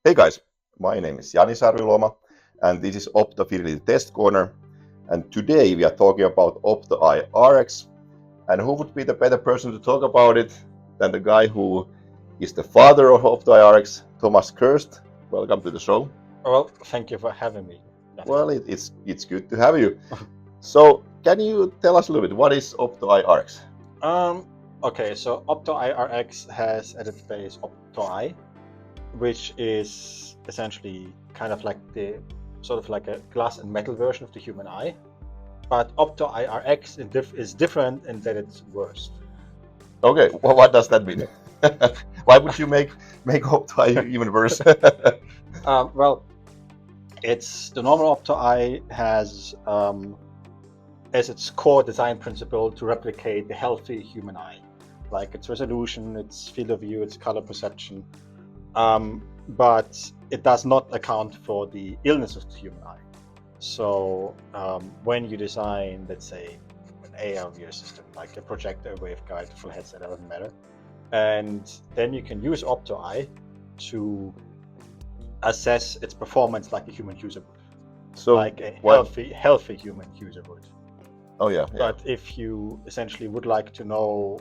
Hey guys, my name is Jani Sarviloma and this is OptoFidelity Test Corner, and today we are talking about OptoEye Rx. And who would be the better person to talk about it than the guy who is the father of OptoEye Rx, Thomas Kerst. Welcome to the show. Well, thank you for having me. Well, it's good to have you. So can you tell us a little bit, what is OptoEye Rx? Okay, so OptoEye Rx has at its base OptoEye, which is essentially kind of like the sort of like a glass and metal version of the human eye. But OptoEye Rx is different in that it's worse. Okay, well, what does that mean? Why would you make OptoEye even worse? Well, it's the normal OptoEye has as its core design principle to replicate the healthy human eye, like its resolution, its field of view, its color perception, but it does not account for the illness of the human eye. So when you design, let's say, an AR view system, like a projector, waveguide, full headset, it doesn't matter, and then you can use OptoEye to assess its performance like a human user would, so like a healthy human user would. Oh yeah. But if you essentially would like to know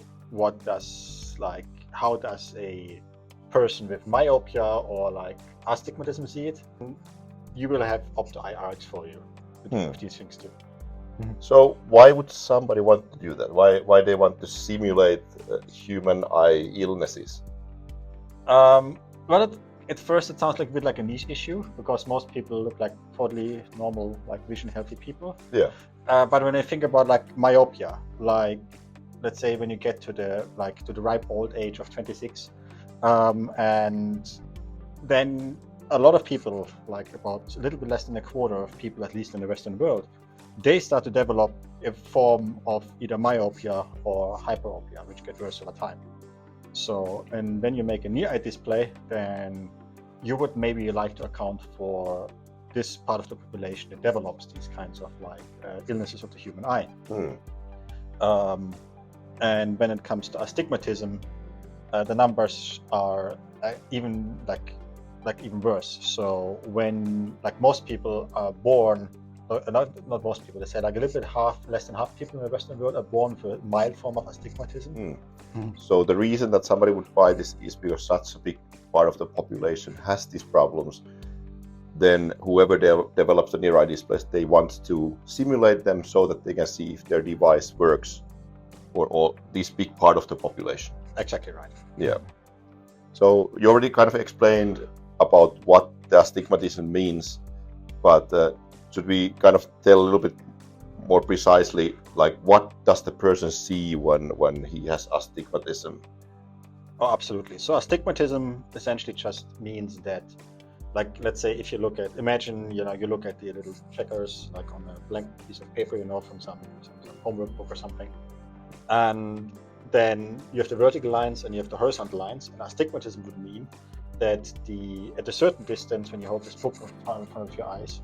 how does a person with myopia or like astigmatism see it, you will have OptoEye Rx for you with these things too. So why would somebody want to do that? Why they want to simulate human eye illnesses? Well, at first it sounds like a bit like a niche issue, because most people look like totally normal, like vision healthy people. Yeah. But when I think about like myopia, like let's say when you get to the ripe old age of 26, and then a lot of people, like about a little bit less than a quarter of people, at least in the Western world, they start to develop a form of either myopia or hyperopia, which get worse over time. So, and when you make a near eye display, then you would maybe like to account for this part of the population that develops these kinds of like illnesses of the human eye. And when it comes to astigmatism, the numbers are even even worse. So when like most people are born, not most people, they say like a little bit less than half people in the Western world are born with a mild form of astigmatism. So the reason that somebody would buy this is because such a big part of the population has these problems. Then whoever develops the near eye displays, they want to simulate them so that they can see if their device works for this big part of the population. Exactly right. Yeah. So you already kind of explained about what the astigmatism means, but should we kind of tell a little bit more precisely, like what does the person see when he has astigmatism? Oh, absolutely. So astigmatism essentially just means that, like, let's say if you look at, imagine, you look at the little checkers like on a blank piece of paper, from some homework book or something, and then you have the vertical lines and you have the horizontal lines. And astigmatism would mean that at a certain distance, when you hold this book in front of your eyes,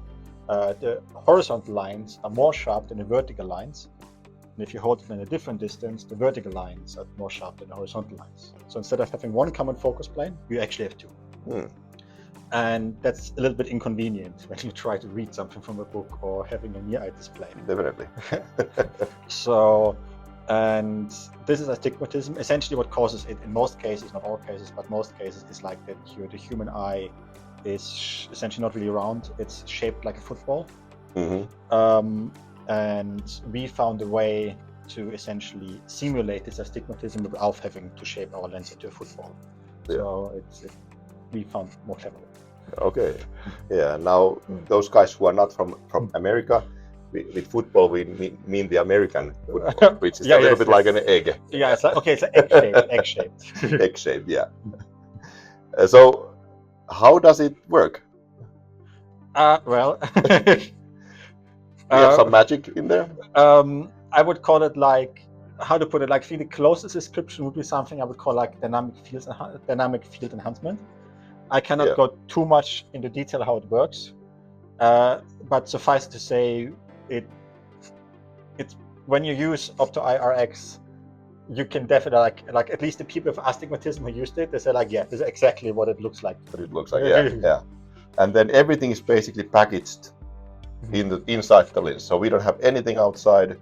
the horizontal lines are more sharp than the vertical lines. And if you hold it in a different distance, the vertical lines are more sharp than the horizontal lines. So instead of having one common focus plane, you actually have two. And that's a little bit inconvenient when you try to read something from a book or having a near eye display. Definitely. So, and this is astigmatism. Essentially what causes it in most cases, not all cases, but most cases, is like that the human eye is essentially not really round. It's shaped like a football. And we found a way to essentially simulate this astigmatism without having to shape our lens into a football. Yeah. So we found more clever. Okay. Yeah. Now those guys who are not from America, with football we mean the American football, which is a little bit like an egg. Yeah. It's like, okay. It's like egg-shaped. Egg-shaped. Yeah. So how does it work? Well. We have some magic in there. I would call it like, how to put it, like, I think the closest description would be something I would call like dynamic field enhancement. I cannot go too much into detail how it works, but suffice to say, it's when you use OptoEye Rx, you can definitely like at least the people with astigmatism who used it, they say like, yeah, this is exactly what it looks like. But it looks like, yeah. And then everything is basically packaged inside the lens, so we don't have anything outside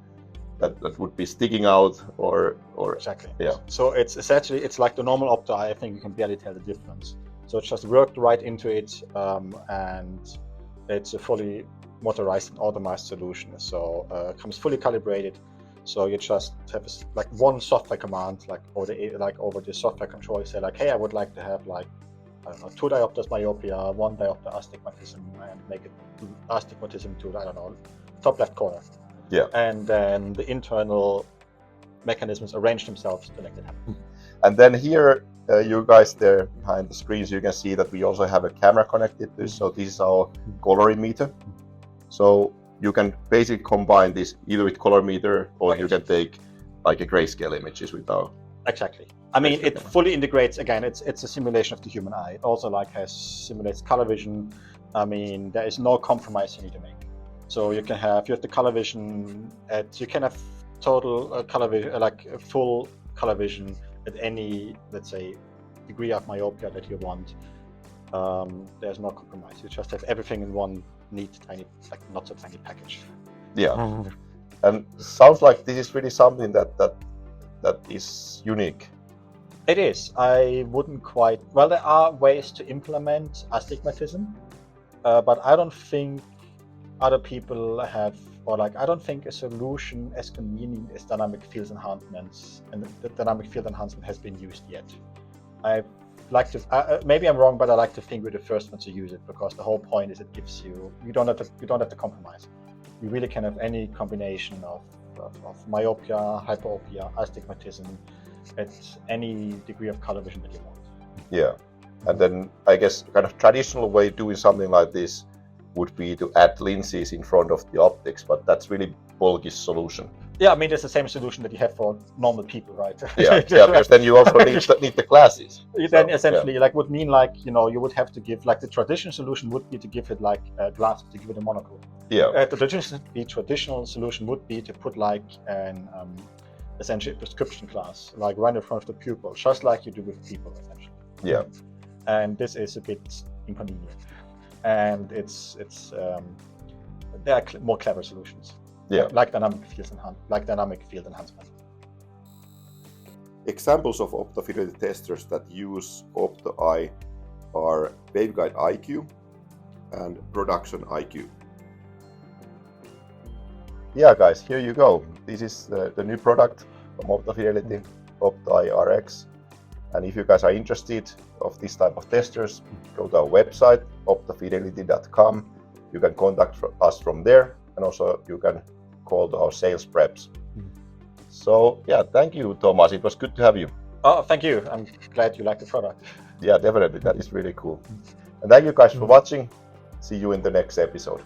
that would be sticking out or Exactly. Yeah. So it's essentially, it's like the normal OptoEye. I think you can barely tell the difference. So it's just worked right into it, and it's a fully motorized and automized solution. So it comes fully calibrated. So you just have like one software command, like over the software control. You say like, hey, I would like to have like, I don't know, 2 diopters myopia, 1 diopter astigmatism, and make it astigmatism to, I don't know, top left corner. Yeah. And then the internal mechanisms arrange themselves to make it happen. And then here, you guys there behind the screens, you can see that we also have a camera connected to this. So this is our colorimeter. So you can basically combine this either with Colorimeter or you can take like a grayscale images with our. Exactly. I mean, it fully integrates. Again, it's a simulation of the human eye. It also like simulates color vision. I mean, there is no compromise you need to make. So you have the color vision you can have total color vision, like full color vision at any, let's say, degree of myopia that you want. There's no compromise. You just have everything in one neat, tiny, like not so tiny package. Yeah. And sounds like this is really something that is unique. It is. I wouldn't quite. Well, there are ways to implement astigmatism, but I don't think other people have, or like, I don't think a solution as convenient as dynamic field enhancements and the dynamic field enhancement has been used yet. I like to, maybe I'm wrong, but I like to think we're the first ones to use it, because the whole point is it gives you don't have to compromise. You really can have any combination of myopia, hyperopia, astigmatism at any degree of color vision that you want. Yeah, and then I guess kind of traditional way of doing something like this would be to add lenses in front of the optics, but that's really bulky solution. Yeah, I mean, it's the same solution that you have for normal people, right? Yeah, because then you also need the glasses. Then essentially, like, would mean like, you would have to give, like, the traditional solution would be to give it like glasses, to give it a monocle. Yeah. The traditional solution would be to put like an essentially prescription glass, like right in front of the pupil, just like you do with people, essentially. Yeah. And this is a bit inconvenient, and there are more clever solutions. Yeah. Like dynamic field enhancement. Examples of optofidelity testers that use OptoEye are waveguide IQ and production IQ. Yeah, guys, here you go. This is the new product from OptoFidelity, OptoEye Rx. And if you guys are interested of this type of testers, go to our website, optofidelity.com. You can contact us from there, and also you can call to our sales reps. So yeah, thank you, Thomas. It was good to have you. Oh, thank you. I'm glad you like the product. Yeah, definitely. That is really cool. And thank you guys for watching. See you in the next episode.